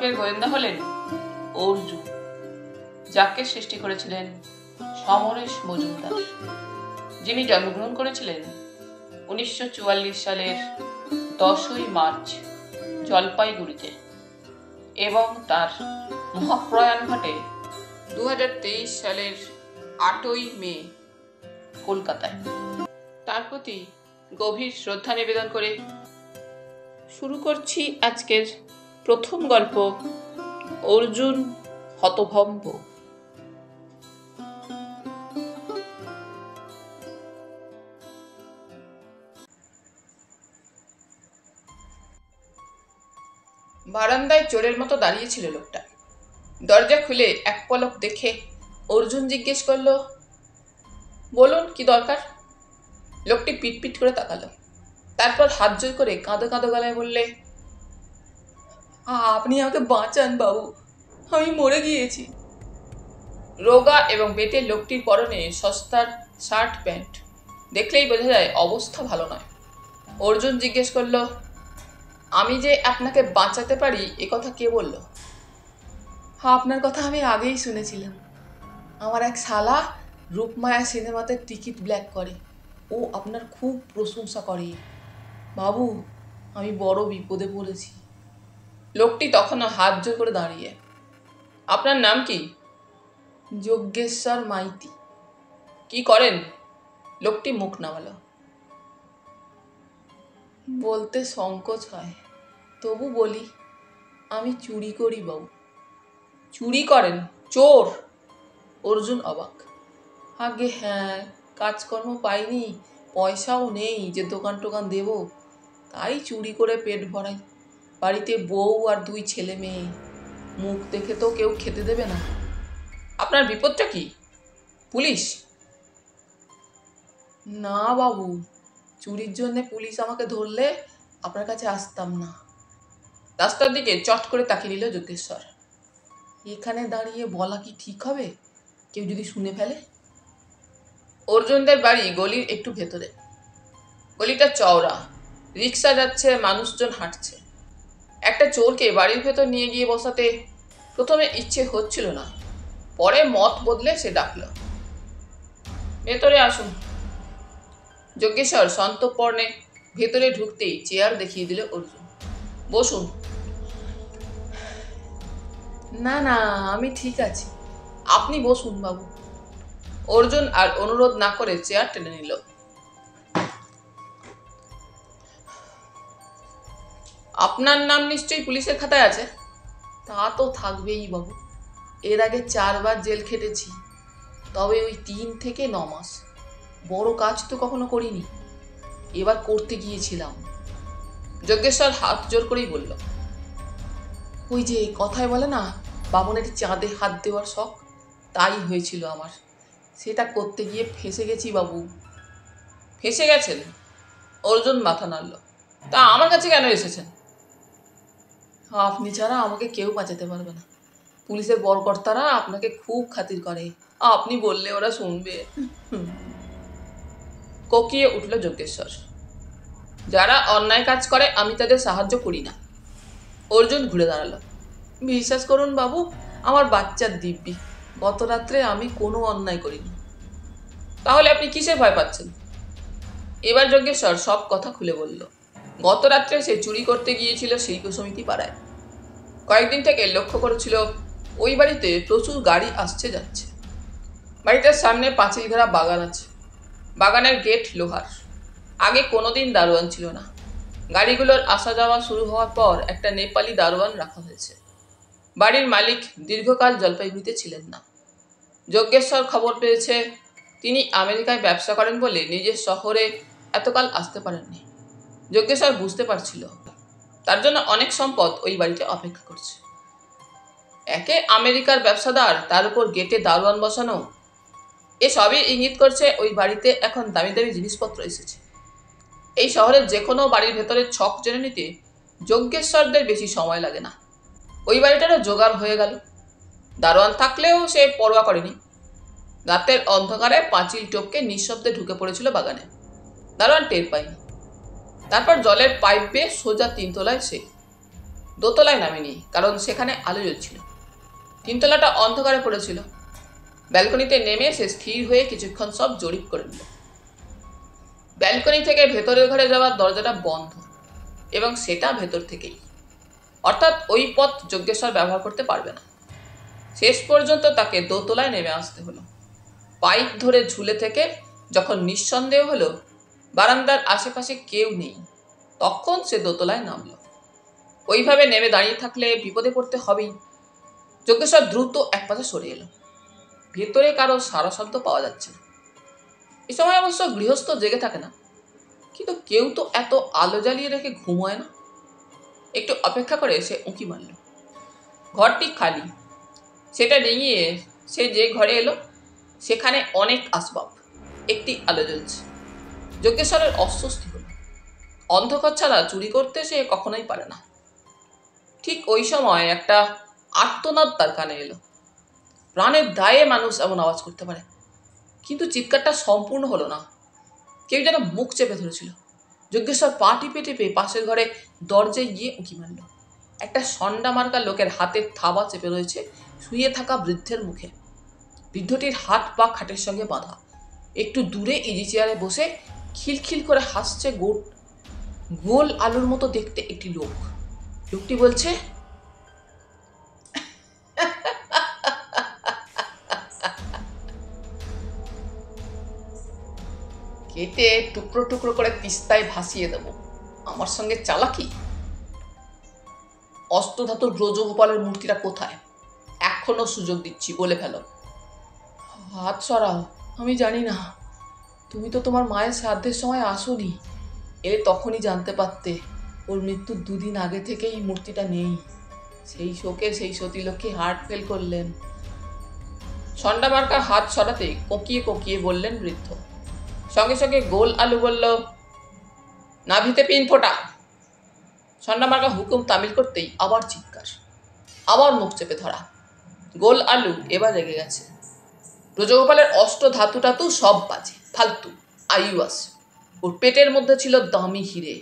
বিভাগের গোয়েন্দা হলেন অর্জুন, যাকে সৃষ্টি করেছিলেন সমরেশ মজুমদার, যিনি জন্মগ্রহণ করেছিলেন 1944 সালের 10ই মার্চ জলপাইগুড়িতে এবং তার মহাপ্রয়াণ ঘটে 2023 সালের 8ই মে কলকাতায়। তার প্রতি গভীর শ্রদ্ধা নিবেদন করে শুরু করছি আজকের প্রথম গল্প, অর্জুন হতভম্ব। বারান্দায় চোরের মতো দাঁড়িয়েছিল লোকটা। দরজা খুলে এক পলক দেখে অর্জুন জিজ্ঞেস করলো, বলুন কি দরকার? লোকটি পিটপিট করে তাকালো, তারপর হাত জোর করে কাঁদো কাঁদো গলায় বললে, আপনি আমাকে বাঁচান বাবু, আমি মরে গিয়েছি। রোগা এবং বেটে লোকটির পরনে সস্তার শার্ট প্যান্ট, দেখলেই বোঝা যায় অবস্থা ভালো নয়। অর্জুন জিজ্ঞেস করলো, আমি যে আপনাকে বাঁচাতে পারি এ কথা কে বলল? আপনার কথা আমি আগেই শুনেছিলাম। আমার এক শালা রূপমায়া সিনেমাতে টিকিট ব্ল্যাক করে, ও আপনার খুব প্রশংসা করে। বাবু, আমি বড় বিপদে পড়েছি। লোকটি তখনও হাত জোর করে দাঁড়িয়ে। আপনার নাম কি? যজ্ঞেশ্বর মাইতি। কি করেন? লোকটি মুখ নামালো। বলতে সংকোচ হয়, তবু বলি, আমি চুরি করি বাবু। চুরি করেন? চোর? অর্জুন অবাক। আগে হ্যাঁ, কাজকর্ম পাইনি, পয়সাও নেই যে দোকান টোকান দেব, তাই চুরি করে পেট ভরাই। বাড়িতে বউ আর 2 ছেলে মেয়ে, মুখ দেখে তো কেউ খেতে দেবে না। আপনার বিপদটা কি? পুলিশ? না বাবু, চুরির জন্যে পুলিশ আমাকে ধরলে আপনার কাছে আসতাম না। রাস্তার দিকে চট করে তাকিয়ে নিল যোগেশ্বর। এখানে দাঁড়িয়ে বলা কি ঠিক হবে? কেউ যদি শুনে ফেলে? অর্জুনদের বাড়ি গলির একটু ভেতরে। গলিটা চওড়া, রিক্সা যাচ্ছে, মানুষজন হাঁটছে। একটা চোরকে বাড়ির ভেতর নিয়ে গিয়ে বসাতে প্রথমে ইচ্ছে হচ্ছিল না, পরে মত বদলে সে ডাকল, ভেতরে আসুন। যজ্ঞেশ্বর সন্তর্পণে ভেতরে ঢুকতেই চেয়ার দেখিয়ে দিল অর্জুন। বসুন। না না, আমি ঠিক আছি, আপনি বসুন বাবু। অর্জুন আর অনুরোধ না করে চেয়ার টেনে নিল। আপনার নাম নিশ্চয়ই পুলিশের খাতায় আছে? তা তো থাকবেই বাবু, এর আগে 4 বার জেল খেটেছি, তবে ওই 3 থেকে 9 মাস। বড় কাজ তো কখনো করিনি, এবার করতে গিয়েছিলাম। যজ্ঞেশ্বর হাত জোর করেই বলল, ওই যে কথায় বলে না, বামনের চাঁদে হাত দেওয়ার শখ, তাই হয়েছিল আমার। সেটা করতে গিয়ে ফেঁসে গেছি বাবু। ফেঁসে গেছেন? অর্জুন মাথা নাড়ল। তা আমার কাছে কেন এসেছেন? আপনি ছাড়া আমাকে কেউ বাঁচাতে পারবে না। পুলিশের বড়কর্তারা আপনাকে খুব খাতির করে, আপনি বললে ওরা শুনবে। কোকিয়ে উঠল যজ্ঞেশ্বর। যারা অন্যায় কাজ করে আমি তাদের সাহায্য করি না। অর্জুন ঘুরে দাঁড়ালো। বিশ্বাস করুন বাবু, আমার বাচ্চার দিব্যি, গত রাত্রে আমি কোনো অন্যায় করিনি। তাহলে আপনি কিসের ভয় পাচ্ছেন? এবার যজ্ঞেশ্বর সব কথা খুলে বলল। গত রাত্রে সে চুরি করতে গিয়েছিল শিল্প সমিতি পাড়ায়। কয়েকদিন থেকে লক্ষ্য করেছিল ওই বাড়িতে প্রচুর গাড়ি আসছে যাচ্ছে। বাড়িটার সামনে পাঁচিল ঘেরা বাগান আছে। বাগানের গেট লোহার। আগে কোনোদিন দারোয়ান ছিল না। গাড়িগুলোর আসা যাওয়া শুরু হওয়ার পর একটা নেপালি দারোয়ান রাখা হয়েছে। বাড়ির মালিক দীর্ঘকাল জলপাইগুড়িতে ছিলেন না। যজ্ঞেশ্বর খবর পেয়েছে তিনি আমেরিকায় ব্যবসা করেন বলে নিজের শহরে এতকাল আসতে পারেননি। যজ্ঞেশ্বর বুঝতে পারছিল তার জন্য অনেক সম্পদ ওই বাড়িতে অপেক্ষা করছে। একে আমেরিকার ব্যবসাদার, তার উপর গেটে দারোয়ান বসানো, এসবই ইঙ্গিত করছে ওই বাড়িতে এখন দামি দামি জিনিসপত্র এসেছে। এই শহরের যে কোনো বাড়ির ভেতরে ছক জেনে নিতে যজ্ঞেশ্বরদের বেশি সময় লাগে না। ওই বাড়িটারও জোগাড় হয়ে গেল। দারোয়ান থাকলেও সে পরোয়া করেনি। রাতের অন্ধকারে পাঁচিল টপকে নিঃশব্দে ঢুকে পড়েছিল বাগানে। দারোয়ান টের পায়নি। তারপর জলের পাইপ বেয়ে সোজা 3 তলায় সে। দোতলায় নামেনি, কারণ সেখানে আলো জ্বলছিল। তিনতলাটা অন্ধকারে পড়েছিল। ব্যালকনিতে নেমে সে স্থির হয়ে কিছুক্ষণ সব জরিপ করে নিল। ব্যালকনি থেকে ভেতরের ঘরে যাওয়ার দরজাটা বন্ধ, এবং সেটা ভেতর থেকেই, অর্থাৎ ওই পথ যজ্ঞেশ্বর ব্যবহার করতে পারবে না। শেষ পর্যন্ত তাকে দোতলায় নেমে আসতে হলো। পাইপ ধরে ঝুলে থেকে যখন নিঃসন্দেহ হলো বারান্দার আশেপাশে কেউ নেই, তখন সে দোতলায় নামল। ওইভাবে নেমে দাঁড়িয়ে থাকলে বিপদে পড়তে হবেই। যজ্ঞেশ্বর দ্রুত এক পাশে সরে এলো। ভেতরে কারো সারা শব্দ পাওয়া যাচ্ছে না। এ সময় অবশ্য গৃহস্থ জেগে থাকে না, কিন্তু কেউ তো এত আলো জ্বালিয়ে রেখে ঘুমোয় না। একটু অপেক্ষা করে সে উঁকি মারল। ঘরটি খালি। সেটা ডিঙিয়ে সে যে ঘরে এলো সেখানে অনেক আসবাব, একটি আলো জ্বলছে। যজ্ঞেশ্বরের অস্বস্তি হলো। অন্ধকার ছাড়া চুরি করতে সে কখনোই পারে না। ঠিক ওই সময় একটা আর্তনাদ তার কানে এলো। প্রাণের দায়ে মানুষ এমন আওয়াজ করতে পারে, কিন্তু চিৎকারটা সম্পূর্ণ হলো না। কেউ যেন মুখ চেপে ধরেছিল। যজ্ঞেশ্বর পা টিপে টিপে পাশের ঘরে দরজায় গিয়ে উঁকি মারল। একটা সন্ডা মার্কা লোকের হাতের থাবা চেপে রয়েছে শুয়ে থাকা বৃদ্ধের মুখে। বৃদ্ধটির হাত পা খাটের সঙ্গে বাঁধা। একটু দূরে ইজি চেয়ারে বসে খিলখিল করে হাসছে গোল আলুর মতো দেখতে একটি লোক। লোকটি বলছে, কেটে টুকরো টুকরো করে তিস্তায় ভাসিয়ে দেব। আমার সঙ্গে চালাকি? অষ্টধাতুর ব্রজগোপালের মূর্তিটা কোথায়? এখনো সুযোগ দিচ্ছি, বলে ফেলো। হাত সরাও। আমি জানি না। তুমি তো তোমার মায়ের শ্রাদ্ধের সময় আসোনি। এলে তখনই জানতে পারতে ওর মৃত্যুর 2 দিন আগে থেকেই মূর্তিটা নেই। সেই শোকে সেই সতীলক্ষ্মী হার্ট ফেল করলেন। সন্ডা মার্কা হাত সরাতে কোকিয়ে কোকিয়ে বললেন বৃদ্ধ। সঙ্গে সঙ্গে গোল আলু বলল, নাভিতে পিন ফোটা। সন্ডা মার্কা হুকুম তামিল করতেই আবার চিৎকার, আবার মুখ চেপে ধরা। গোল আলু এবার রেগে গেছে। ব্রজগোপালের অষ্ট ধাতু টাতু সব বাজে, ফালতু, আইওয়াস। ওর পেটের মধ্যে ছিল দামি হিরে।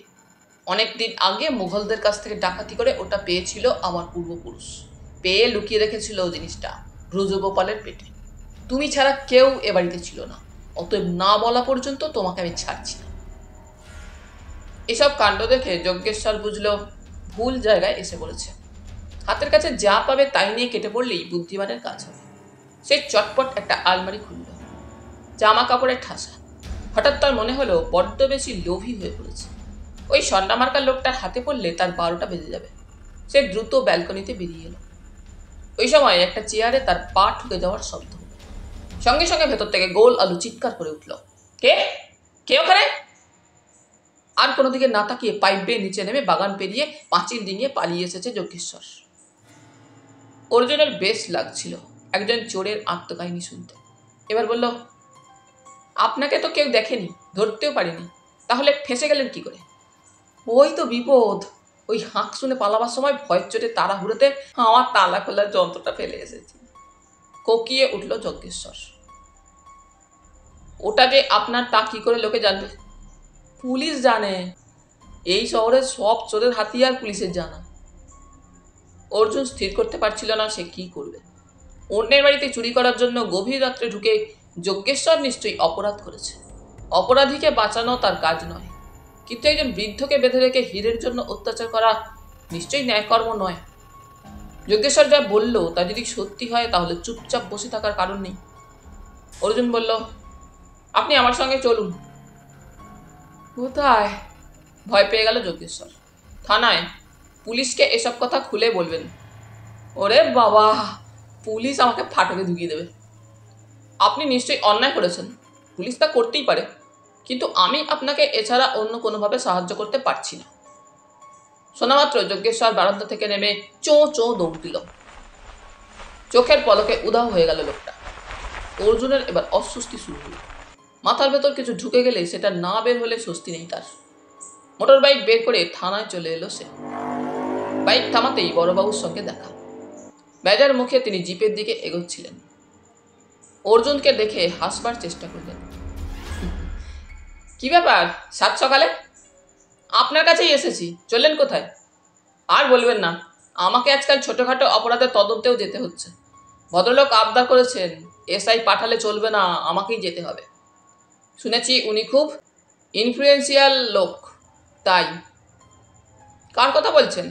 অনেকদিন আগে মুঘলদের কাছ থেকে ডাকাতি করে ওটা পেয়েছিল আমার পূর্বপুরুষ। পেয়ে লুকিয়ে রেখেছিল ও জিনিসটা ব্রজগোপালের পেটে। তুমি ছাড়া কেউ এ বাড়িতে ছিল না, অতএব না বলা পর্যন্ত তোমাকে আমি ছাড়ছি না। এসব কাণ্ড দেখে যজ্ঞেশ্বর বুঝল ভুল জায়গায় এসে পড়েছে। হাতের কাছে যা পাবে তাই নিয়ে কেটে পড়লেই বুদ্ধিমানের কাজ হবে। সে চটপট একটা আলমারি খুলল। জামা কাপড়ের ঠাসা। হঠাৎ তার মনে হলো বড্ড বেশি লোভী হয়ে পড়েছে। ওই সন্ডা মার্কার লোকটার হাতে পড়লে তার 12টা বেজে যাবে। সে দ্রুত ব্যালকনিতে বেরিয়ে এলো। ওই সময় একটা চেয়ারে তার পা ঠুকে যাওয়ার শব্দ হলো। সঙ্গে সঙ্গে ভেতর থেকে গোল আলু চিৎকার করে উঠল, কে কে ওখানে? আর কোনো দিকে না তাকিয়ে পাইপ বেয়ে নিচে নেমে বাগান পেরিয়ে পাঁচিল ডিঙিয়ে পালিয়ে এসেছে যজ্ঞেশ্বর। অর্জুনের বেশ লাগছিল একজন চোরের আত্মকাহিনী শুনতে। এবার বলল, আপনাকে তো কেউ দেখেনি, ধরতেও পারিনি, তাহলে ফেঁসে গেলেন কি করে? ওই তো বিপদ। ওই হাঁক শুনে পালাবার সময় ভয়ের চোটে তাড়াহুড়োতে আমার তালা খোলার যন্ত্রটা ফেলে এসেছি। কোকিয়ে উঠল যজ্ঞেশ্বর। ওটা যে আপনার তা কি করে লোকে জানবে? পুলিশ জানে। এই শহরের সব চোরের হাতিয়ার পুলিশের জানা। অর্জুন স্থির করতে পারছিল না সে কি করবে। অন্যের বাড়িতে চুরি করার জন্য গভীর রাত্রে ঢুকে যজ্ঞেশ্বর নিশ্চয়ই অপরাধ করেছে। অপরাধীকে বাঁচানো তার কাজ নয়, কিন্তু একজন বৃদ্ধকে বেঁধে রেখে হীরের জন্য অত্যাচার করা নিশ্চয়ই ন্যায়কর্ম নয়। যজ্ঞেশ্বর যা বলল তা যদি সত্যি হয় তাহলে চুপচাপ বসে থাকার কারণ নেই। অর্জুন বলল, আপনি আমার সঙ্গে চলুন। কোথায়? ভয় পেয়ে গেল যজ্ঞেশ্বর। থানায়। পুলিশকে এসব কথা খুলে বলবেন। ওরে বাবা, পুলিশ আমাকে ফাটকে ঢুকিয়ে দেবে। আপনি নিশ্চয়ই অন্যায় করেছেন, পুলিশ তা করতেই পারে, কিন্তু আমি আপনাকে এছাড়া অন্য কোনোভাবে সাহায্য করতে পারছি না। শোনামাত্র যজ্ঞেশ্বর বারান্দা থেকে নেমে চোঁ চোঁ দৌড় দিল। চোখের পলকে উধাও হয়ে গেল লোকটা। অর্জুনের এবার অস্বস্তি শুরু হলো। মাথার ভেতর কিছু ঢুকে গেলে সেটা না বের হলে স্বস্তি নেই তার। মোটর বাইক বের করে থানায় চলে এলো সে। বাইক থামাতেই বড়বাবুর সঙ্গে দেখা। বেজার মুখে তিনি জিপের দিকে এগোচ্ছিলেন। অর্জুনকে দেখে হাসবার চেষ্টা করলেন। কি ব্যাপার, সাত সকালে? আপনার কাছেই এসেছি, চললেন কোথায়? আর বলবেন না, আমাকে আজকাল ছোটোখাটো অপরাধের তদন্তেও যেতে হচ্ছে। ভদ্রলোক আবদার করেছেন, এসআই পাঠালে চলবে না, আমাকেই যেতে হবে। শুনেছি উনি খুব ইনফ্লুয়েন্সিয়াল লোক, তাই। কার কথা বলছেন?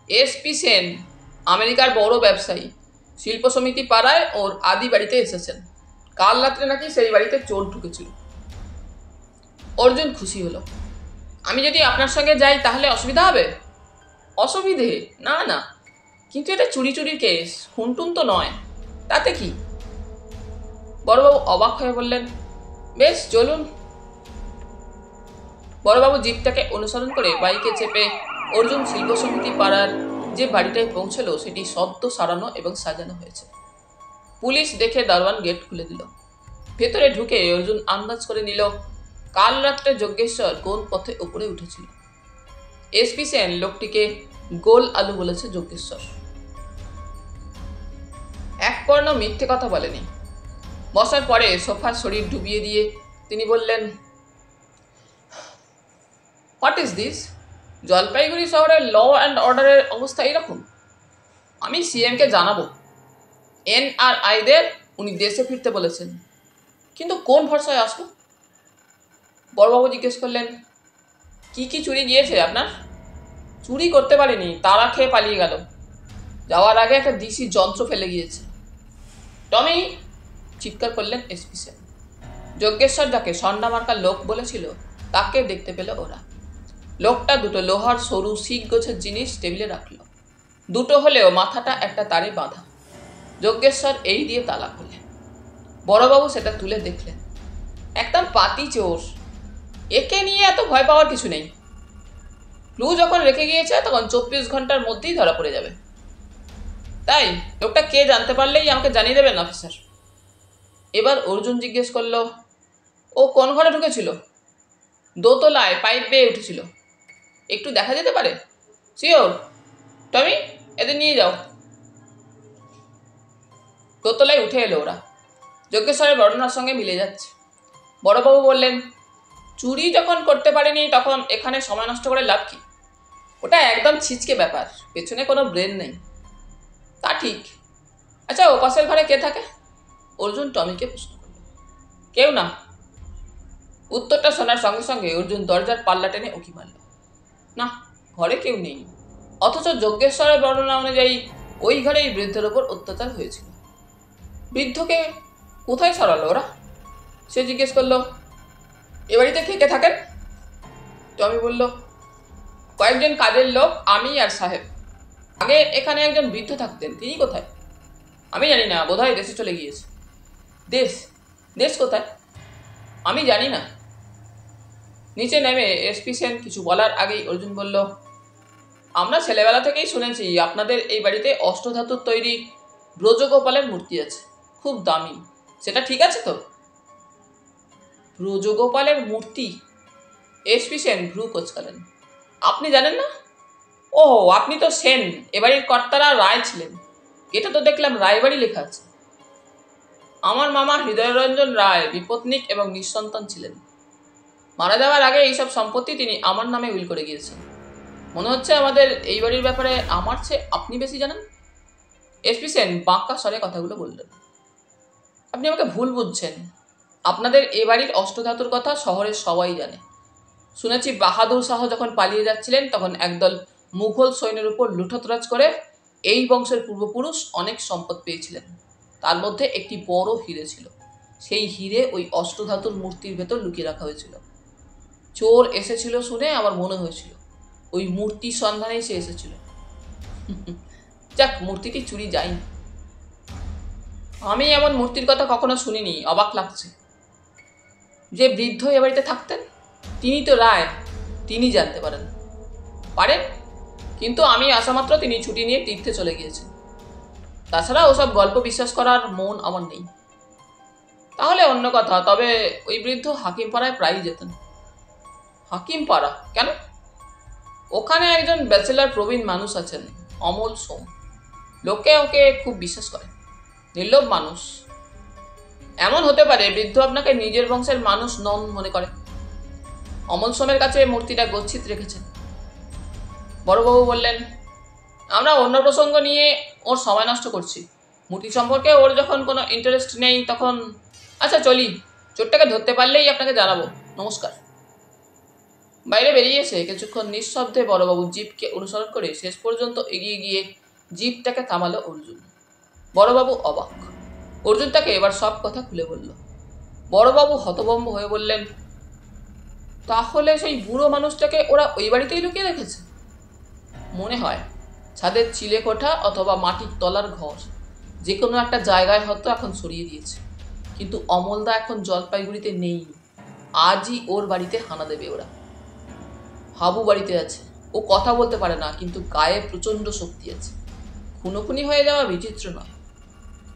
এসপি সেন, আমেরিকার বড় ব্যবসায়ী। শিল্প সমিতি পাড়ায় ওর আদি বাড়িতে এসেছেন। কাল রাত্রে নাকি সেই বাড়িতে চোর ঢুকেছিল। অর্জুন খুশি হলো। আমি যদি আপনার সঙ্গে যাই তাহলে অসুবিধা হবে? অসুবিধে? না না, কিন্তু এটা চুরির কেস, খুনটুন তো নয়। তাতে কি? বড়বাবু অবাক হয়ে বললেন, বেশ চলুন। বড়বাবু জিপটাকে অনুসরণ করে বাইকে চেপে অর্জুন শিল্প সমিতি পাড়ার যে বাড়িটায় পৌঁছল সেটি সদ্য সারানো এবং সাজানো হয়েছে। পুলিশ দেখে দারোয়ান গেট খুলে দিল। ভেতরে ঢুকে অর্জুন আন্দাজ করে নিল কাল রাত্রে যজ্ঞেশ্বর কোন পথে উপরে উঠেছিল। এসপি সেন লোকটিকে গোল আলু বলেছে যজ্ঞেশ্বর। এক কর্ণ মিথ্যে কথা বলেনি। বসার পরে সোফার শরীর ডুবিয়ে দিয়ে তিনি বললেন, হোয়াট ইজ দিস? জলপাইগুড়ি শহরের ল অ্যান্ড অর্ডারের অবস্থা এরকম? আমি সিএমকে জানাবো। এনআরআইদের উনি দেশে ফিরতে বলেছেন, কিন্তু কোন ভরসায় আসবো? বড়বাবু জিজ্ঞেস করলেন, কি কি চুরি গিয়েছে আপনার? চুরি করতে পারেনি, তারা খেয়ে পালিয়ে গেল। যাওয়ার আগে একটা দিশি যন্ত্র ফেলে গিয়েছে। টমি, চিৎকার করলেন এসপি সেন। যজ্ঞেশ্বর যাকে সন্ডা মার্কার লোক বলেছিল তাকে দেখতে পেল ওরা। লোকটা দুটো লোহার সরু শিক গোছের জিনিস টেবিলে রাখল। দুটো হলেও মাথাটা একটা তারে বাঁধা। যজ্ঞেশ্বর এই দিয়ে তালা খোলে। বড়বাবু সেটা তুলে দেখলেন। একদম পাতি চোর, একে নিয়ে এত ভয় পাওয়ার কিছু নেই। ক্লু যখন রেখে গিয়েছে তখন 24 ঘন্টার মধ্যেই ধরা পড়ে যাবে। তাই লোকটা কে জানতে পারলেই আমাকে জানিয়ে দেবেন অফিসার। এবার অর্জুন জিজ্ঞেস করলো, ও কোন ঘরে ঢুকেছিল? দোতলায় পাইপ বেয়ে উঠেছিল। একটু দেখা যেতে পারে? শিওর। টমি, এদের নিয়ে যাও। দোতলায় উঠে এলো ওরা। যজ্ঞেশ্বরের বর্ণনার সঙ্গে মিলে যাচ্ছে। বড়বাবু বললেন, চুরি যখন করতে পারেনি তখন এখানে সময় নষ্ট করে লাভ কি? ওটা একদম ছিচকে ব্যাপার, পেছনে কোনো ব্রেন নেই। তা ঠিক। আচ্ছা, ও পাশের ঘরে কে থাকে? অর্জুন টমিকে প্রশ্ন করল। কেউ না। উত্তরটা শোনার সঙ্গে সঙ্গে অর্জুন দরজার পাল্লা টেনে উঁকি মারল। না, ঘরে কেউ নেই। অথচ যজ্ঞেশ্বরের বর্ণনা অনুযায়ী ওই ঘরেই বৃদ্ধের ওপর অত্যাচার হয়েছিল। বৃদ্ধকে কোথায় সরালো ওরা? সে জিজ্ঞেস করলো, এ বাড়িতে কে কে থাকেন? টমি বলল, কয়েকজন কাজের লোক, আমি আর সাহেব। আগে এখানে একজন বৃদ্ধ থাকতেন, তিনি কোথায়? আমি জানি না, বোধহয় দেশে চলে গিয়েছে। দেশ? দেশ কোথায়? আমি জানি না। নিচে নেমে এসপি সেন কিছু বলার আগেই অর্জুন বলল, আমরা ছেলেবেলা থেকেই শুনেছি আপনাদের এই বাড়িতে অষ্টধাতুর তৈরি ব্রজগোপালের মূর্তি আছে, খুব দামি। সেটা ঠিক আছে তো? ব্রজগোপালের মূর্তি? এসপি সেন ভ্রু কোচকালেন। আপনি জানেন না? ও, আপনি তো সেন, এবাড়ির কর্তারা রায় ছিলেন। এটা তো দেখলাম রায়বাড়ি লেখা আছে। আমার মামা হৃদয়রঞ্জন রায় বিপত্নিক এবং নিঃসন্তান ছিলেন। মারা যাওয়ার আগে এইসব সম্পত্তি তিনি আমার নামে উইল করে গিয়েছেন। মনে হচ্ছে আমাদের এই বাড়ির ব্যাপারে আমার চেয়ে আপনি বেশি জানেন। এসপি সেন বাঁকা স্বরে কথাগুলো বললেন। আপনি আমাকে ভুল বুঝছেন। আপনাদের এ বাড়ির অষ্টধাতুর কথা শহরের সবাই জানে। শুনেছি বাহাদুর শাহ যখন পালিয়ে যাচ্ছিলেন তখন একদল মুঘল সৈন্যের উপর লুঠতরাজ করে এই বংশের পূর্বপুরুষ অনেক সম্পদ পেয়েছিলেন। তার মধ্যে একটি বড় হিরে ছিল। সেই হিরে ওই অষ্টধাতুর মূর্তির ভেতর লুকিয়ে রাখা হয়েছিল। চোর এসেছিল শুনে আমার মনে হয়েছিল ওই মূর্তির সন্ধানেই সে এসেছিল। যাক, মূর্তিটি চুরি যায়নি। আমি এমন মূর্তির কথা কখনো শুনিনি, অবাক লাগছে। যে বৃদ্ধ এ বাড়িতে থাকতেন তিনি তো রায়, তিনি জানতে পারেন। কিন্তু আমি আসা মাত্র তিনি ছুটি নিয়ে তীর্থে চলে গিয়েছেন। তাছাড়া ওসব গল্প বিশ্বাস করার মন আমার নেই। তাহলে অন্য কথা। তবে ওই বৃদ্ধ হাকিমপাড়ায় প্রায়ই যেতেন। হাকিমপাড়া কেন? ওখানে একজন ব্যাচেলার প্রবীণ মানুষ আছেন, অমল সোম। লোকে ওকে খুব বিশ্বাস করে। নির্লোভ মানুষ। এমন হতে পারে বৃদ্ধ আপনাকে নিজের বংশের মানুষ নন মনে করে। অমল সোমের কাছে মূর্তিটা গচ্ছিত রেখেছেন। বড়বাবু বললেন, আমরা অন্য প্রসঙ্গ নিয়ে ওর সময় নষ্ট করছি। মূর্তি সম্পর্কে ওর যখন কোনো ইন্টারেস্ট নেই তখন আচ্ছা চলি, চোরটাকে ধরতে পারলেই আপনাকে জানাবো। নমস্কার। বাইরে বেরিয়ে এসে কিছুক্ষণ নিঃশব্দে বড়বাবু জিপকে অনুসরণ করে শেষ পর্যন্ত এগিয়ে গিয়ে জিপটাকে থামালো অর্জুন। বড়বাবু অবাক। অর্জুন তাকে এবার সব কথা খুলে বলল। বড়বাবু হতভম্ব হয়ে বললেন, তাহলে সেই বুড়ো মানুষটাকে ওরা ওই বাড়িতেই লুকিয়ে রেখেছে? মনে হয় ছাদের চিলে কোঠা অথবা মাটির তলার ঘর, যে কোনো একটা জায়গায় হয়তো এখন সরিয়ে দিয়েছে। কিন্তু অমলদা এখন জলপাইগুড়িতে নেই। আজই ওর বাড়িতে হানা দেবে ওরা। হাবু বাড়িতে আছে। ও কথা বলতে পারে না, কিন্তু গায়ে প্রচণ্ড শক্তি আছে। খুনোখুনি হয়ে যাওয়া বিচিত্র নয়।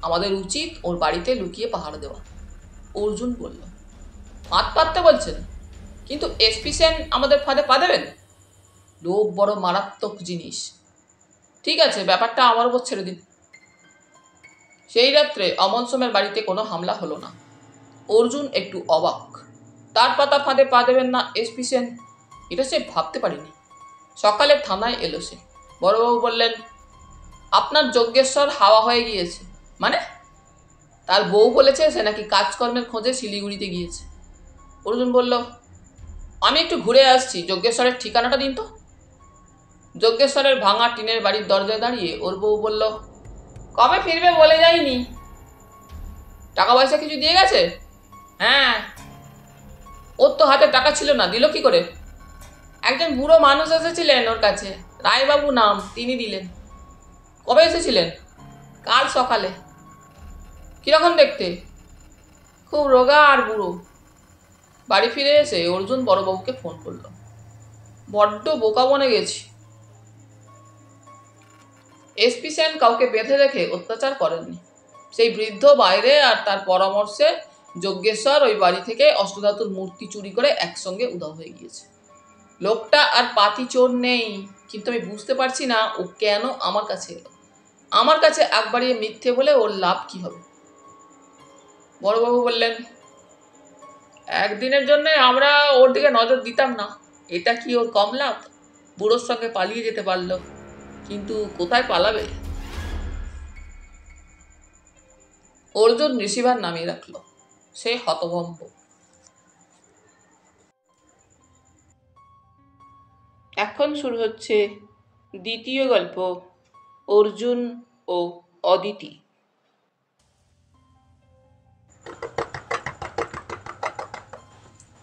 আমাদের উচিত ওর বাড়িতে লুকিয়ে পাহারা দেওয়া। অর্জুন বলল, ফাঁদ পাততে বলছেন? কিন্তু এসপি সেন আমাদের ফাঁদে পা দেবেন? লোভ বড় মারাত্মক জিনিস। ঠিক আছে, ব্যাপারটা আমার উপর ছেড়ে দিন। সেই রাত্রে অমল সোমের বাড়িতে কোনো হামলা হলো না। অর্জুন একটু অবাক। তার পাতা ফাঁদে পা দেবেন না এসপি সেন, এটা সে ভাবতে পারিনি। সকালে থানায় এলো সে। বড়বাবু বললেন, আপনার যজ্ঞেশ্বর হাওয়া হয়ে গিয়েছে। মানে? তার বউ বলেছে সে নাকি কাজকর্মের খোঁজে শিলিগুড়িতে গিয়েছে। অর্জুন বলল, আমি একটু ঘুরে আসছি, যজ্ঞেশ্বরের ঠিকানাটা দিন তো। যজ্ঞেশ্বরের ভাঙা টিনের বাড়ির দরজায় দাঁড়িয়ে ওর বউ বলল, কবে ফিরবে বলে যায়নি। টাকা পয়সা কিছু দিয়ে গেছে? হ্যাঁ। ওর তো হাতে টাকা ছিল না, দিল কি করে? একজন বুড়ো মানুষ এসেছিলেন ওর কাছে, রায়বাবু নাম, তিনি দিলেন। কবে এসেছিলেন? কাল সকালে। কিরকম দেখতে? খুব রোগা আর বুড়ো। বাড়ি ফিরে এসে অর্জুন বড়বাবুকে ফোন করলো। বড্ড বোকা বনে গেছি। এসপি সেন কাউকে বেঁধে রেখে অত্যাচার করেননি। সেই বৃদ্ধ বাইরে আর তার পরামর্শে যজ্ঞেশ্বর ওই বাড়ি থেকে অষ্টধাতুর মূর্তি চুরি করে একসঙ্গে উধাও হয়ে গিয়েছে। লোকটা আর পাতি চোর নেই, কিন্তু আমি বুঝতে পারছি না ও কেন আমার কাছে এলো। আমার কাছে আগ বাড়িয়ে মিথ্যে বলে ওর লাভ কি হবে? বড়বাবু বললেন, একদিনের জন্য আমরা ওর দিকে নজর দিতাম না, এটা কি ওর কম লাভ? বুড়োর সঙ্গে পালিয়ে যেতে পারলো, কিন্তু কোথায় পালাবে? অর্জুন রিসিভার নামিয়ে রাখলো। সে হতভম্ব। এখন শুরু হচ্ছে দ্বিতীয় গল্প, অর্জুন ও অদিতি।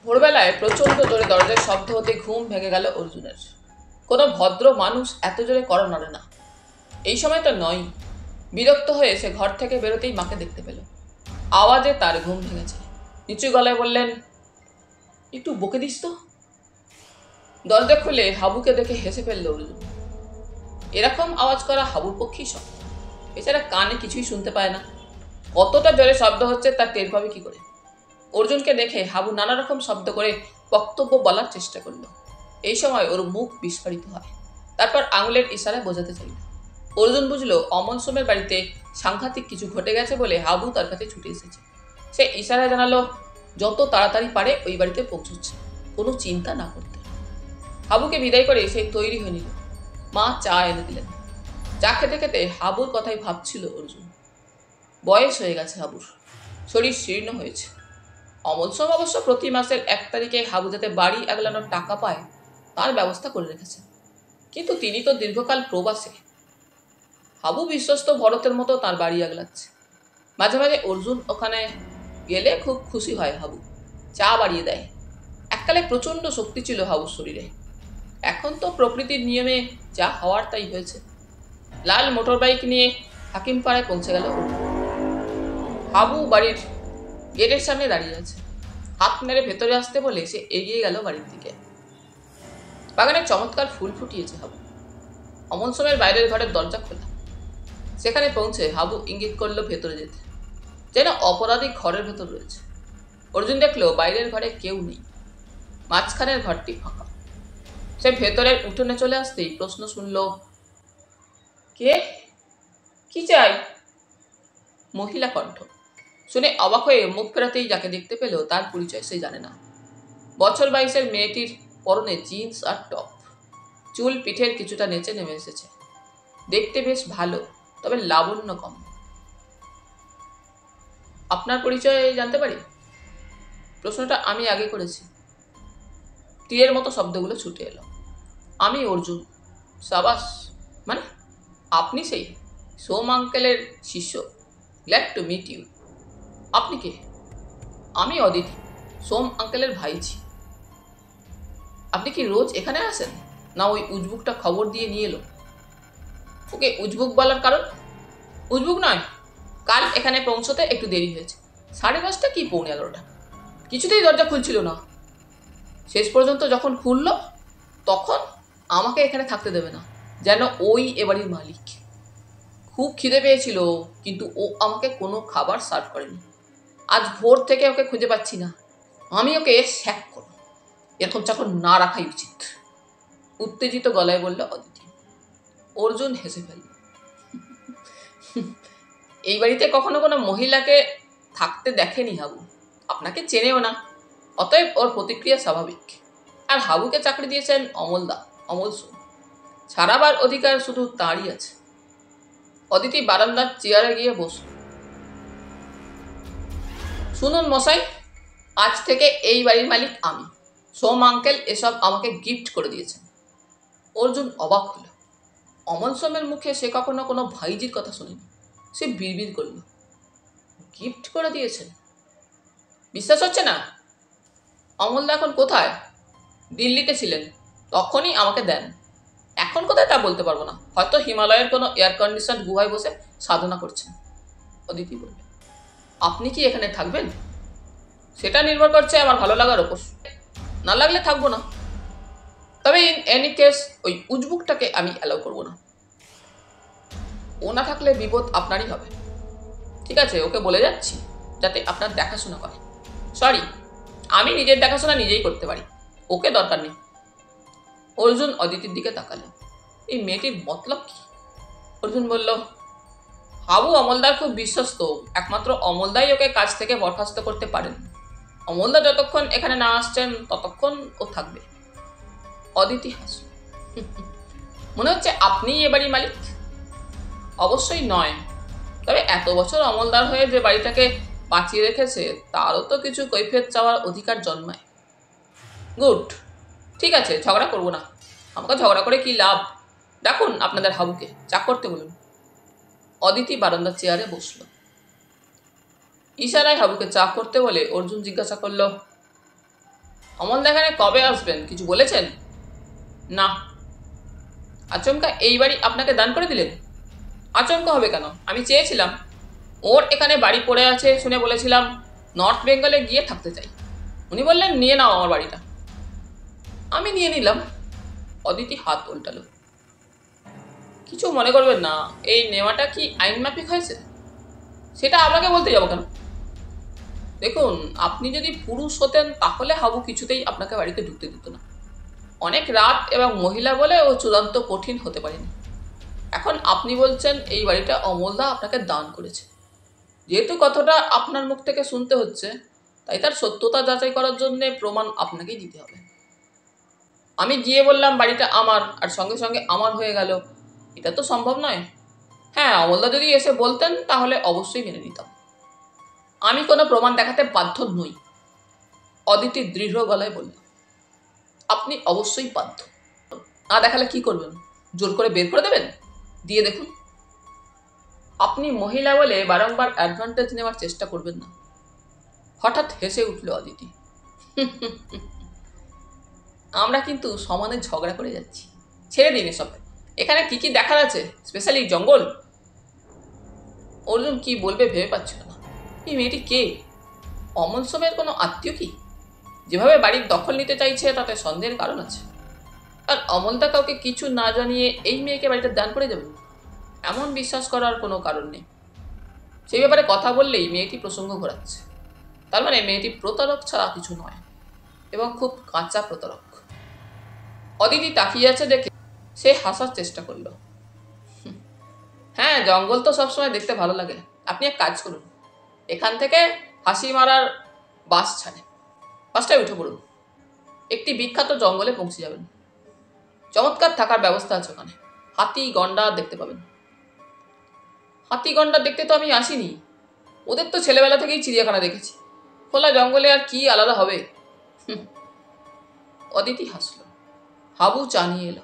ভোরবেলায় প্রচণ্ড জোরে দরজার শব্দ হতে ঘুম ভেঙে গেল অর্জুনের। কোনো ভদ্র মানুষ এত জোরে কড়া নাড়ে না। এই সময় তো নয়। বিরক্ত হয়ে সে ঘর থেকে বেরোতেই মাকে দেখতে পেল। আওয়াজে তার ঘুম ভেঙেছে। নিচু গলায় বললেন, একটু বকে দিস তো। দরজা খুলে হাবুকে দেখে হেসে ফেলল অর্জুন। এরকম আওয়াজ করা হাবুর পক্ষেই শক্ত। এছাড়া কানে কিছুই শুনতে পায় না। কতটা জোরে শব্দ হচ্ছে তার টের পাবে কি করে? অর্জুনকে দেখে হাবু নানা রকম শব্দ করে বক্তব্য বলার চেষ্টা করলো। এই সময় ওর মুখ বিস্ফারিত হয়। তারপর আঙুলের ইশারায় বোঝাতে চাইল। অর্জুন বুঝলো অমল সোমের বাড়িতে সাংঘাতিক কিছু ঘটে গেছে বলে হাবু তার কাছে ছুটে এসেছে। সে ইশারায় জানালো যত তাড়াতাড়ি পারে ওই বাড়িতে পৌঁছচ্ছে, কোনো চিন্তা না করতে। হাবুকে বিদায় করে সে তৈরি হয়ে নিল। মা চা এনে দিলেন। চা খেতে খেতে হাবুর কথাই ভাবছিল অর্জুন। বয়স হয়ে গেছে হাবুর, শরীর শীর্ণ হয়েছে। অমল সোম অবশ্য প্রতি মাসের 1 তারিখে হাবু যাতে বাড়ি আগলানোর টাকা পায় তার ব্যবস্থা করে রেখেছে। কিন্তু তিনি তো দীর্ঘকাল প্রবাসে। হাবু বিশ্বস্ত ভরতের মতো তার বাড়ি আগলাচ্ছে। মাঝে মাঝে অর্জুন ওখানে গেলে খুব খুশি হয় হাবু, চা বাড়িয়ে দেয়। এককালে প্রচণ্ড শক্তি ছিল হাবুর শরীরে। এখন তো প্রকৃতির নিয়মে যা হওয়ার তাই হয়েছে। লাল মোটর বাইক নিয়ে হাকিমপাড়ায় পৌঁছে গেল অর্জুন। হাবু বাড়ির গেটের সামনে দাঁড়িয়ে আছে। হাত মেরে ভেতরে আসতে বলে সে এগিয়ে গেল বাড়ির দিকে। বাগানে চমৎকার ফুল ফুটিয়েছে হাবু। অমল সোমের বাইরের ঘরের দরজা খোলা। সেখানে পৌঁছে হাবু ইঙ্গিত করলো ভেতরে যেতে, যেন অপরাধী ঘরের ভেতর রয়েছে। অর্জুন দেখলো বাইরের ঘরে কেউ নেই, মাঝখানের ঘরটি ফাঁকা। সে ভেতরের উঠোনে চলে আসতেই প্রশ্ন শুনল, কে? কি চাই? মহিলা কণ্ঠ। শুনে অবাক হয়ে মুখ ফেরাতেই যাকে দেখতে পেল তার পরিচয় সে জানে না। বছর 22-এর মেয়েটির পরনে জিন্স আর টপ, চুল পিঠের কিছুটা নেচে নেমে এসেছে। দেখতে বেশ ভালো, তবে লাবণ্য কম। আপনার পরিচয় জানতে পারি? প্রশ্নটা আমি আগে করেছি। তীরের মতো শব্দগুলো ছুটে এলো। আমি অর্জুন। সাবাস। মানে আপনি সেই সোম আঙ্কেলের শিষ্য? Glad to meet you. আপনি কে? আমি অদিতি, সোম আঙ্কেলের ভাইঝি। আপনি কি রোজ এখানে আসেন, না ওই উজবুকটা খবর দিয়ে নিয়ে এলো? ওকে উজবুক বলার কারণ? উজবুক নয়, কাল এখানে পৌঁছতে একটু দেরি হয়েছে। 10:30 কি 11:45। কিছুতেই দরজা খুলছিল না। শেষ পর্যন্ত যখন খুলল, তখন আমাকে এখানে থাকতে দেবে না, যেন ওই এবাড়ির মালিক। খুব খিদে পেয়েছিল, কিন্তু ও আমাকে কোনো খাবার সার্ভ করেনি। আজ ভোর থেকে ওকে খুঁজে পাচ্ছি না। আমি ওকে স্যাক করব। এরকম চাকর না রাখাই উচিত, উত্তেজিত গলায় বলল অদিতি। অর্জুন হেসে ফেলল। এই বাড়িতে কখনো কোনো মহিলাকে থাকতে দেখেনি হাবু, আপনাকে চেনেও না, অতএব ওর প্রতিক্রিয়া স্বাভাবিক। আর হাবুকে চাকরি দিয়েছেন অমলদা, অমল সোম। ছাড়াবার অধিকার শুধু তাঁরই আছে। অদিতি বারান্দার চেয়ারে গিয়ে বসল। শুনুন মশাই, আজ থেকে এই বাড়ির মালিক আমি। সোম আঙ্কেল এসব আমাকে গিফট করে দিয়েছেন। অর্জুন অবাক হলো। অমল সোমের মুখে সে কখনো কোনো ভাইজির কথা শুনিনি। সে বিড়বিড় করল, গিফট করে দিয়েছেন? বিশ্বাস হচ্ছে না? অমলদা এখন কোথায়? দিল্লিতে ছিলেন, তখনই আমাকে দেন। এখন কোথায় তা বলতে পারবো না, হয়তো হিমালয়ের কোনো এয়ার কন্ডিশন গুহায় বসে সাধনা করছেন। অদিতি বলল, আপনি কি এখানে থাকবেন? সেটা নির্ভর করছে আমার ভালো লাগার ওপর, না লাগলে থাকবো না। তবে ইন এনি কেস ওই উজবুকটাকে আমি অ্যালাউ করবো না। ও না থাকলে বিপদ আপনারই হবে। ঠিক আছে, ওকে বলে যাচ্ছি যাতে আপনার দেখাশোনা করে। সরি, আমি নিজের দেখাশোনা নিজেই করতে পারি, ওকে দরকার নেই। অর্জুন অদিতির দিকে তাকালো। এই মেয়েটির মতলব কি? অর্জুন বলল, হাবু অমলদার খুব বিশ্বস্ত, একমাত্র অমলদাই ওকে কাজ থেকে বরখাস্ত করতে পারেন। অমলদা যতক্ষণ এখানে না আসছেন ততক্ষণ ও থাকবে। অদিতি হাসল। মনে হচ্ছে আপনিই এ বাড়ির মালিক। অবশ্যই নয়, তবে এত বছর অমলদার হয়ে যে বাড়িটাকে বাঁচিয়ে রেখেছে, তারও তো কিছু কৈফিয়ত চাওয়ার অধিকার জন্মায়। গুড, ঠিক আছে, ঝগড়া করবো না। আমাকে ঝগড়া করে কি লাভ? ডাকুন আপনাদের হাবুকে, চা করতে বলুন। অদিতি বারান্দার চেয়ারে বসল। ইশারায় হাবুকে চা করতে বলে অর্জুন জিজ্ঞাসা করল, অমলদা এখানে কবে আসবেন, কিছু বলেছেন? না। আচমকা এই বাড়ি আপনাকে দান করে দিলেন? আচমকা হবে কেন, আমি চেয়েছিলাম। ওর এখানে বাড়ি পড়ে আছে শুনে বলেছিলাম নর্থ বেঙ্গলে গিয়ে থাকতে চাই। উনি বললেন, নিয়ে নাও আমার বাড়িটা। আমি নিয়ে নিলাম। অদিতি হাত উল্টালো। কিছু মনে করবেন না, এই নেওয়াটা কি আইন মাফিক হয়েছে? সেটা আপনাকে বলতে যাবো কেন? দেখুন, আপনি যদি পুরুষ হতেন তাহলে হাবু কিছুতেই আপনাকে বাড়িতে ঢুকতে দিত না। অনেক রাত এবং মহিলা বলে ও চূড়ান্ত কঠিন হতে পারেনি। এখন আপনি বলছেন এই বাড়িটা অমলদা আপনাকে দান করেছে। যেহেতু কথাটা আপনার মুখ থেকে শুনতে হচ্ছে, তাই তার সত্যতা যাচাই করার জন্য প্রমাণ আপনাকেই দিতে হবে। আমি গিয়ে বললাম বাড়িটা আমার, আর সঙ্গে সঙ্গে আমার হয়ে গেল, এটা তো সম্ভব নয়। হ্যাঁ, অমলদা যদি এসে বলতেন তাহলে অবশ্যই মেনে নিতাম। আমি কোনো প্রমাণ দেখাতে বাধ্য নই। অদিতি দৃঢ় গলায় বলল, আপনি অবশ্যই বাধ্য। না দেখালে কি করবেন? জোর করে বের করে দেবেন? দিয়ে দেখুন। আপনি মহিলা বলে বারংবার অ্যাডভান্টেজ নেওয়ার চেষ্টা করবেন না। হঠাৎ হেসে উঠল অদিতি। আমরা কিন্তু সমানে ঝগড়া করে যাচ্ছি, ছেড়ে দিন এসব। এখানে কি কি দেখার আছে, স্পেশালি জঙ্গল? অর্জুন কি বলবে ভেবে পাচ্ছিল না। এই মেয়েটি কে? অমল সোমের কোনো আত্মীয় কি? যেভাবে বাড়ির দখল নিতে চাইছে তাতে সন্দেহের কারণ আছে। আর অমলদা কাউকে কিছু না জানিয়ে এই মেয়েকে বাড়িটা দান করে যাবেন, এমন বিশ্বাস করার কোনো কারণ নেই। সেই ব্যাপারে কথা বললেই মেয়েটি প্রসঙ্গ ঘোরাচ্ছে। তার মানে মেয়েটি প্রতারক ছাড়া কিছু নয়, এবং খুব কাঁচা প্রতারক। অদিতি তাকিয়ে আছে দেখে সে হাসার চেষ্টা করলো। হ্যাঁ, জঙ্গল তো সবসময় দেখতে ভালো লাগে। আপনি এক কাজ করুন, এখান থেকে হাসি মারার বাস ছাড়ে, বাসটায় উঠে পড়ুন। একটি বিখ্যাত জঙ্গলে পৌঁছে যাবেন। চমৎকার থাকার ব্যবস্থা আছে ওখানে। হাতি গন্ডার দেখতে পাবেন। হাতি গন্ডার দেখতে তো আমি আসিনি, ওদের তো ছেলেবেলা থেকেই চিড়িয়াখানা দেখেছি, খোলা জঙ্গলে আর কি আলাদা হবে। অদিতি হাসল। হাবু চা নিয়ে এলো।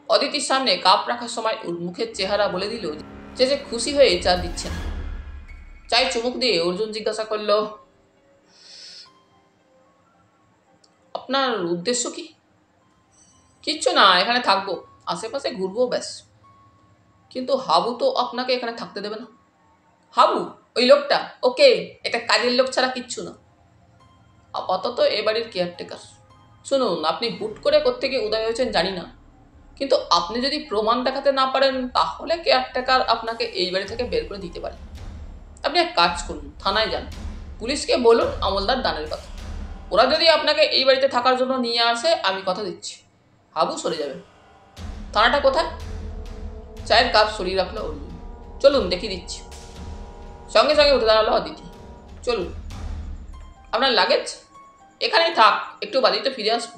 অদিতির সামনে কাপ রাখার সময় ওর মুখের চেহারা বলে দিল যে সে খুশি হয়ে চা দিচ্ছে না। চায়ে চুমুক দিয়ে অর্জুন জিজ্ঞাসা করলো, আপনার উদ্দেশ্য কি? কিচ্ছু না, এখানে থাকবো, আশেপাশে ঘুরবো, ব্যাস। কিন্তু হাবু তো আপনাকে এখানে থাকতে দেবে না। হাবু? ওই লোকটা? ওকে, এটা কাজের লোক ছাড়া কিচ্ছু না। আপাতত এ বাড়ির কেয়ারটেকার। শুনুন, আপনি হুট করে কোত্থেকে উদয় হয়েছেন জানি না, কিন্তু আপনি যদি প্রমাণ দেখাতে না পারেন তাহলে কেয়ারটেকার আপনাকে এই বাড়ি থেকে বের করে দিতে পারে। আপনি এক কাজ করুন, থানায় যান, পুলিশকে বলুন আমলদার দানের কথা। ওরা যদি আপনাকে এই বাড়িতে থাকার জন্য নিয়ে আসে, আমি কথা দিচ্ছি হাবু সরে যাবে। থানাটা কোথায়? চায়ের কাপ সরিয়ে রাখলো অর্জুন। চলুন দেখিয়ে দিচ্ছি। সঙ্গে সঙ্গে উঠে দাঁড়ালো অদিতি। চলুন। আপনার লাগেজ এখানেই থাক, একটু বাদেই তো ফিরে আসবো।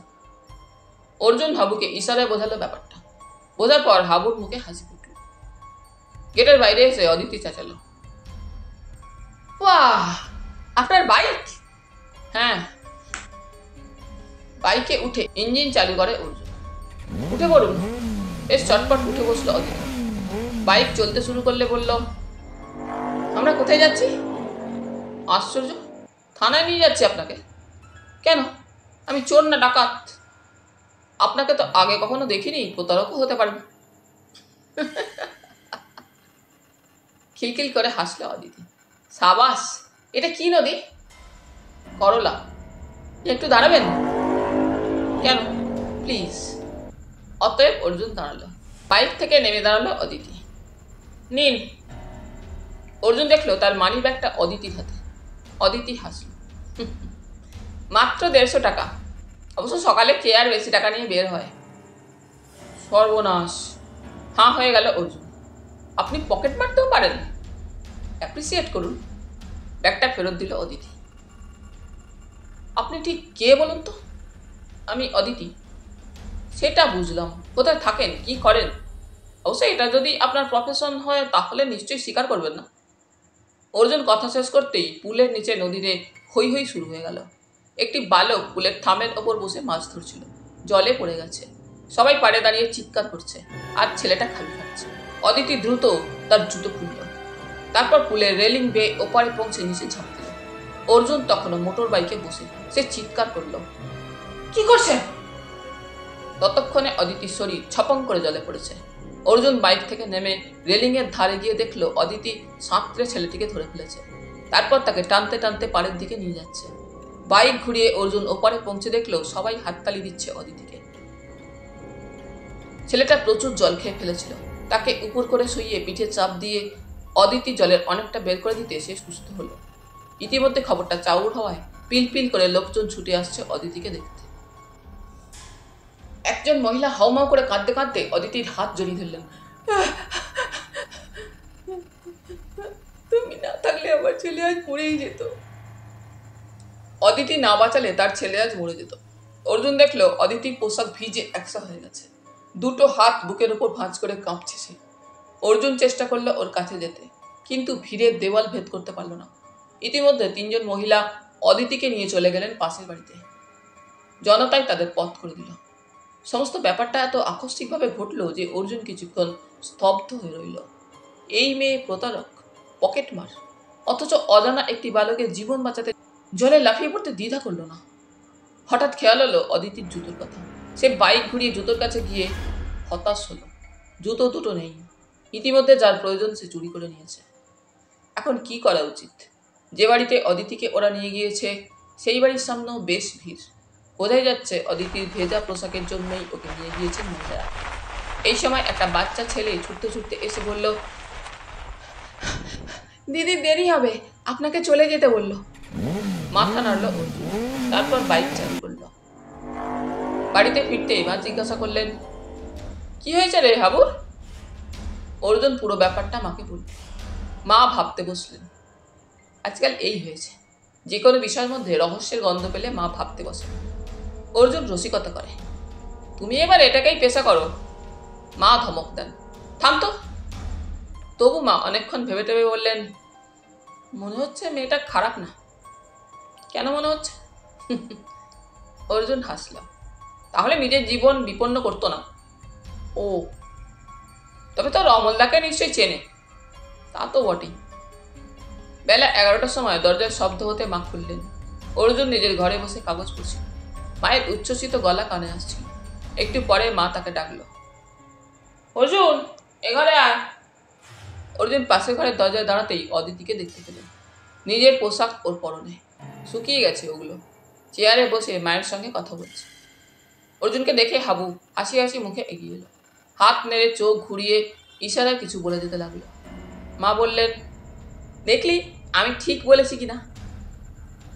অর্জুন হাবুকে ইশারায় বোঝালো ব্যাপারটা। বোঝার পর হাবুর মুখে হাসি ফুটল। গেটের বাইরে এসে অদিতি চেঁচালো, বাহ, আপনার বাইক? হ্যাঁ। বাইকে উঠে ইঞ্জিন চালু করে অর্জুন। উঠে পড়ুন। বেশ চটপট উঠে বসলো অদিতি। বাইক চলতে শুরু করলে বলল, আমরা কোথায় যাচ্ছি? আশ্চর্য, থানায় নিয়ে যাচ্ছি আপনাকে। কেন? আমি চোর না ডাকাত? আপনাকে তো আগে কখনো দেখিনি, প্রতারকও হতে পারেন। খিলখিল করে হাসলো অদিতি। সাবাস, এটা কি নদী? করলা। একটু দাঁড়াবেন? কেন? প্লিজ। অতএব অর্জুন দাঁড়ালো। বাইক থেকে নেমে দাঁড়ালো অদিতি। নিন। অর্জুন দেখলো তার মানি ব্যাগটা অদিতির হাতে। অদিতি হাসল। মাত্র 150 টাকা। অবশ্য সকালে কে আর বেশি টাকা নিয়ে বের হয়। সর্বনাশ। হাঁ হয়ে গেল অর্জুন। আপনি পকেট মারতেও পারেন? অ্যাপ্রিসিয়েট করুন। ব্যাগটা ফেরত দিল অদিতি। আপনি ঠিক কে বলুন তো? আমি অদিতি। সেটা বুঝলাম। কোথায় থাকেন, কি করেন? অবশ্যই এটা যদি আপনার প্রফেশন হয় তাহলে নিশ্চয়ই স্বীকার করবেন না। অর্জুন কথা শেষ করতেই পুলের নিচে নদীতে হৈ হৈ শুরু হয়ে গেল। একটি বালক পুলের থামের ওপর বসে মাছ ধরছিল। জলে পড়ে গেছে। সবাই পাড়ে দাঁড়িয়ে চিৎকার করছে, আর ছেলেটা খালি খাচ্ছে। অদিতি দ্রুত তার জুতো খুলল। তারপর পুলের রেলিং বেয়ে ওপারে পৌঁছে নিচে ঝাঁপ দিল। অর্জুন তখনও মোটর বাইকে বসে। সে চিৎকার করল, কি করছেন? ততক্ষণে অদিতির শরীর ছপং করে জলে পড়েছে। অর্জুন বাইক থেকে নেমে রেলিংয়ের ধারে গিয়ে দেখলো অদিতি সাঁতরে ছেলেটিকে ধরে ফেলেছে। তারপর তাকে টানতে টানতে পাড়ের দিকে নিয়ে যাচ্ছে। বাইক ঘুরিয়ে অর্জুন ওপারে পৌঁছে দেখলো সবাই হাততালি দিচ্ছে অদিতিকে। ছেলেটা প্রচুর জল খেয়ে ফেলেছিল। তাকে উপর করে শুইয়ে পিঠে চাপ দিয়ে অদিতি জলের অনেকটা বের করে দিতে সে সুস্থ হলো। ইতিমধ্যে খবরটা চাউর হওয়ায় পিল পিল করে লোকজন ছুটে আসছে অদিতিকে দেখতে। একজন মহিলা হাউমাউ করে কাঁদতে কাঁদতে অদিতির হাত জড়িয়ে ধরলেন। তুমি না থাকলে আমার ছেলে আজ মরেই যেত। অদিতি না বাঁচালে তার ছেলে আজ মরে যেত। অর্জুন দেখলো অদিতির পোশাক ভিজে একসা হয়ে গেছে। দুটো হাত বুকের উপর ভাঁজ করে কাঁপছে সে। অর্জুন চেষ্টা করলো ওর কাছে যেতে, কিন্তু ভিড়ের দেওয়াল ভেদ করতে পারল না। ইতিমধ্যে 3 জন মহিলা অদিতিকে নিয়ে চলে গেলেন পাশের বাড়িতে। জনতাই তাদের পথ করে দিল। সমস্ত ব্যাপারটা এত আকস্মিকভাবে ঘটলো যে অর্জুন কিছুক্ষণ স্তব্ধ হয়ে রইল। এই মেয়ে প্রতারক, পকেটমার, অথচ অজানা একটি বালকের জীবন বাঁচাতে জলে লাফিয়ে পড়তে দ্বিধা করলো না। হঠাৎ খেয়াল হলো অদিতির জুতোর কথা। সে বাইক ঘুরিয়ে জুতোর কাছে গিয়ে হতাশ হলো। জুতো দুটো নেই। ইতিমধ্যে যার প্রয়োজন সে চুরি করে নিয়েছে। এখন কি করা উচিত? যে বাড়িতে অদিতিকে ওরা নিয়ে গিয়েছে সেই বাড়ির সামনেও বেশ ভিড়। বোঝাই যাচ্ছে অদিতির ভেজা পোশাকের জন্যই ওকে নিয়ে গিয়েছেন মহিলারা। এই সময় একটা বাচ্চা ছেলে ছুটতে ছুটতে এসে বলল, দিদি দেরি হবে, আপনাকে চলে যেতে বলল। মাথা নাড়ল অর্জুন, তারপর বাইক চালু করল। বাড়িতে ফিরতে মা জিজ্ঞাসা করলেন, কি হয়েছে রে হাবুর? অর্জুন পুরো ব্যাপারটা মাকে বলল। মা ভাবতে বসলেন। আজকাল এই হয়েছে, যে কোনো বিষয়ের মধ্যে রহস্যের গন্ধ পেলে মা ভাবতে বসে। অর্জুন রসিকতা করে, তুমি এবার এটাকেই পেশা করো। মা ধমক দেন, থাম তো। তবু মা অনেকক্ষণ ভেবে টেবে বললেন, মনে হচ্ছে মেয়েটা খারাপ না। কেন মনে হচ্ছে? অর্জুন হাসল। তাহলে নিজের জীবন বিপন্ন করতো না। ও, তবে তোর অমলদাকে নিশ্চয়ই চেনে। তা তো বটেই। বেলা 11টার সময় দরজার শব্দ হতে মা খুললেন। অর্জুন নিজের ঘরে বসে কাগজ পড়ছিল। মায়ের উচ্ছ্বসিত গলা কানে আসছিল। একটু পরে মা তাকে ডাকলো, অর্জুন, এ ঘরে আয়। অর্জুন পাশের ঘরের দরজায় দাঁড়াতেই অদিতিকে দেখতে পেলেন। নিজের পোশাক ওর পরনে, শুকিয়ে গেছে ওগুলো। চেয়ারে বসে মায়ের সঙ্গে কথা বলছে। অর্জুনকে দেখে হাবু হাসি হাসি মুখে এগিয়ে এলো। হাত নেড়ে চোখ ঘুরিয়ে ইশারায় কিছু বলে যেতে লাগলো। মা বললেন, দেখলি আমি ঠিক বলেছি কিনা?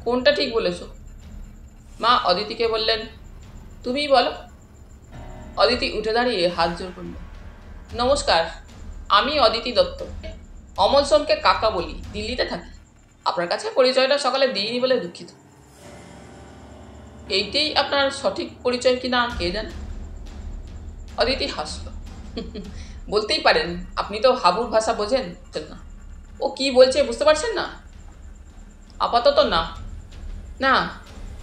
কোনটা ঠিক বলেছ? মা অদিতিকে বললেন, তুমিই বলো। অদিতি উঠে দাঁড়িয়ে হাত জোর করল। নমস্কার, আমি অদিতি দত্ত। অমল সোমকে কাকা বলি, দিল্লিতে থাকি। আপনার কাছে পরিচয়টা সকালে দিইনি বলে দুঃখিত। এইটাই আপনার সঠিক পরিচয় কিনা কে জানে? অদিতি হাসল। বলতেই পারেন, আপনি তো হাবুর ভাষা বোঝেন না। ও কি বলছে বুঝতে পারছেন না? আপাতত না। না,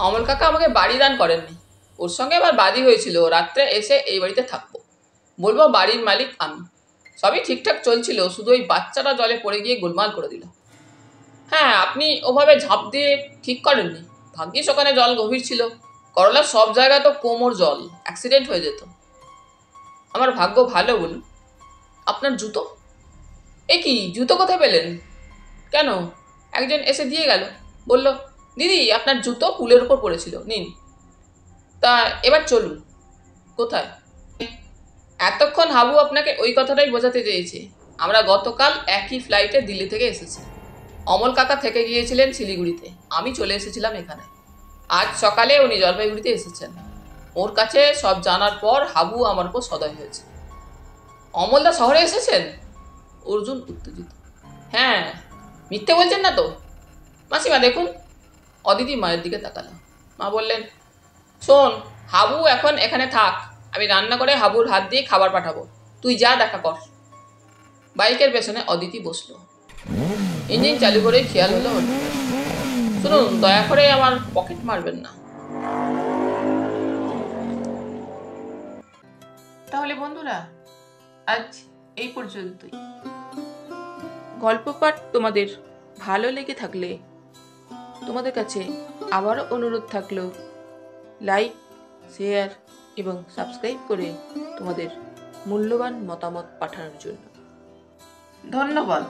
অমল কাকা আমাকে বাড়ি দান করেননি। ওর সঙ্গে আবার বাদী হয়েছিল রাত্রে এসে এই বাড়িতে থাকবো, বলবো বাড়ির মালিক আমি। সবই ঠিকঠাক চলছিল, শুধু ওই বাচ্চাটা জলে পড়ে গিয়ে গোলমাল করে দিল। হ্যাঁ, আপনি ওভাবে ঝাঁপ দিয়ে ঠিক করেননি। ভাগ্যিস ওখানে জল গভীর ছিল। করলার সব জায়গায় তো কোমর জল, অ্যাক্সিডেন্ট হয়ে যেত। আমার ভাগ্য ভালো বলুন। আপনার জুতো? এ কি, জুতো কোথায় পেলেন? কেন, একজন এসে দিয়ে গেল, বলল, দিদি আপনার জুতো পুলের উপর পড়েছিল, নিন। তা এবার চলুন। কোথায়? এতক্ষণ হাবু আপনাকে ওই কথাটাই বোঝাতে চেয়েছে। আমরা গতকাল একই ফ্লাইটে দিল্লি থেকে এসেছি। অমল কাকা থেকে গিয়েছিলেন শিলিগুড়িতে, আমি চলে এসেছিলাম এখানে। আজ সকালে উনি জলপাইগুড়িতে এসেছেন। ওর কাছে সব জানার পর হাবু আমার উপর সদয় হয়েছে। অমলদা শহরে এসেছেন? অর্জুন উত্তেজিত। হ্যাঁ, মিথ্যে বলছেন না তো? মাসিমা দেখুন। অদিতি মায়ের দিকে তাকালো। মা বললেন, শোন, হাবু এখন এখানে থাক, আমি রান্না করে হাবুর হাত দিয়ে খাবার পাঠাবো, তুই যা দেখা কর। বাইকের পেছনে অদিতি বসলো। ইঞ্জিন চালু করে খেয়াল হলো, শুনুন, দয়া করে আমার পকেট মারবেন না। তাহলে বন্ধুরা, আজ এই পর্যন্তই। গল্প পাঠ তোমাদের ভালো লেগে থাকলে তোমাদের কাছে আবারও অনুরোধ থাকলো, লাইক, শেয়ার এবং সাবস্ক্রাইব করে তোমাদের মূল্যবান মতামত পাঠানোর জন্য। ধন্যবাদ।